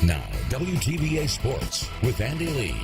Now, WTVA Sports with Andy Lee.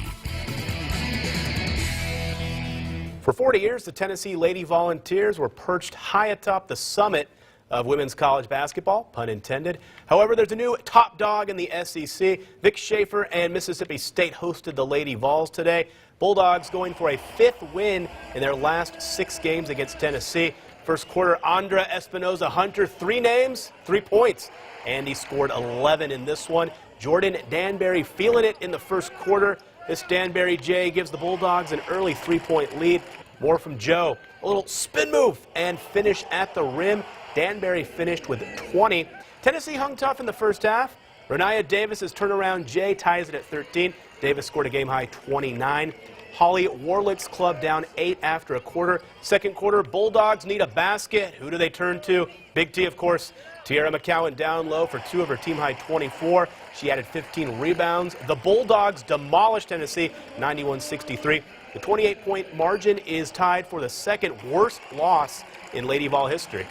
For 40 years, the Tennessee Lady Volunteers were perched high atop the summit of women's college basketball, pun intended. However, there's a new top dog in the SEC. Vic Schaefer and Mississippi State hosted the Lady Vols today. Bulldogs going for a 5th win in their last 6 games against Tennessee. First quarter, Andra Espinoza-Hunter, 3 names, 3 points. And he scored 11 in this one. Jordan Danbury feeling it in the first quarter. This Danbury J gives the Bulldogs an early 3-point lead. More from Joe. A little spin move and finish at the rim. Danbury finished with 20. Tennessee hung tough in the first half. Renaya Davis's turnaround J ties it at 13. Davis scored a game-high 29. Holly Warlick's club down 8 after a quarter. Second quarter, Bulldogs need a basket. Who do they turn to? Big T, of course. Tiara McCowan down low for 2 of her team-high 24. She added 15 rebounds. The Bulldogs demolished Tennessee 91-63. The 28-point margin is tied for the second worst loss in Lady Vol history.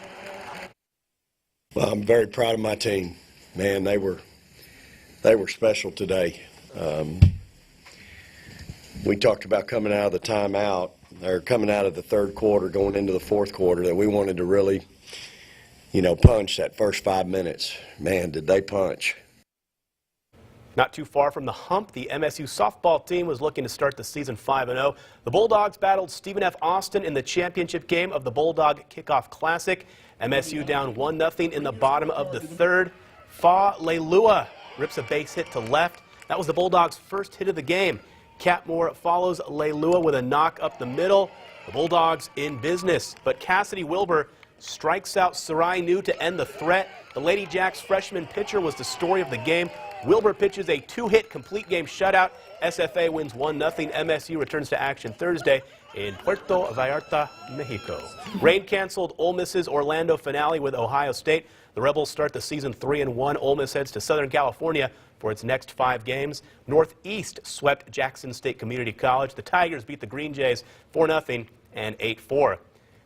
Well, I'm very proud of my team. Man, they were special today. We talked about coming out of the timeout, or coming out of the third quarter, going into the fourth quarter, that we wanted to really, punch that first 5 minutes. Man, did they punch. Not too far from the hump, the MSU softball team was looking to start the season 5-0. The Bulldogs battled Stephen F. Austin in the championship game of the Bulldog Kickoff Classic. MSU down 1-0 in the bottom of the third. Fa Leilua rips a base hit to left. That was the Bulldogs' first hit of the game. Catmore follows Leilua with a knock up the middle. The Bulldogs in business, but Cassidy Wilbur strikes out Sarai New to end the threat. The Lady Jacks freshman pitcher was the story of the game. Wilbur pitches a 2-hit complete game shutout. SFA wins 1-0. MSU returns to action Thursday in Puerto Vallarta, Mexico. Rain canceled Ole Miss's Orlando finale with Ohio State. The Rebels start the season 3-1. Ole Miss heads to Southern California for its next 5 games. Northeast swept Jackson State Community College. The Tigers beat the Green Jays 4-0 and 8-4.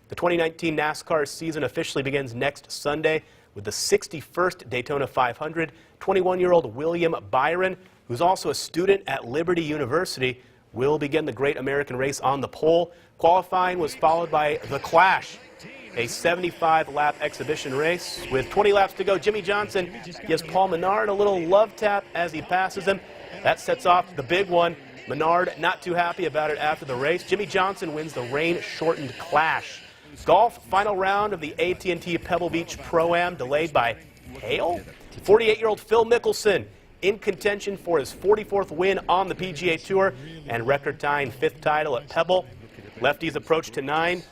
The 2019 NASCAR season officially begins next Sunday with the 61st Daytona 500. 21-year-old William Byron, who's also a student at Liberty University, will begin the Great American Race on the pole. Qualifying was followed by The Clash, a 75-lap exhibition race. With 20 laps to go, Jimmy Johnson gives Paul Menard a little love tap as he passes him. That sets off the big one. Menard not too happy about it after the race. Jimmy Johnson wins the rain-shortened Clash. Golf, final round of the AT&T Pebble Beach Pro-Am delayed by hail. 48-year-old Phil Mickelson in contention for his 44th win on the PGA Tour and record-tying 5th title at Pebble. Lefties approach to 9.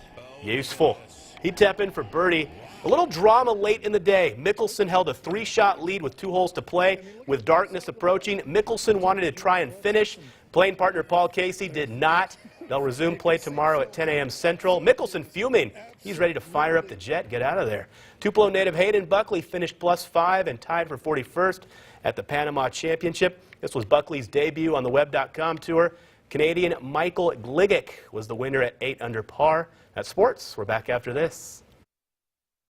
Useful. He'd tap in for birdie. A little drama late in the day. Mickelson held a 3-shot lead with 2 holes to play. With darkness approaching, Mickelson wanted to try and finish. Playing partner Paul Casey did not. They'll resume play tomorrow at 10 a.m. Central. Mickelson fuming. He's ready to fire up the jet, get out of there. Tupelo native Hayden Buckley finished +5 and tied for 41st at the Panama Championship. This was Buckley's debut on the Web.com Tour. Canadian Michael Gligic was the winner at 8 under par. That's sports. We're back after this.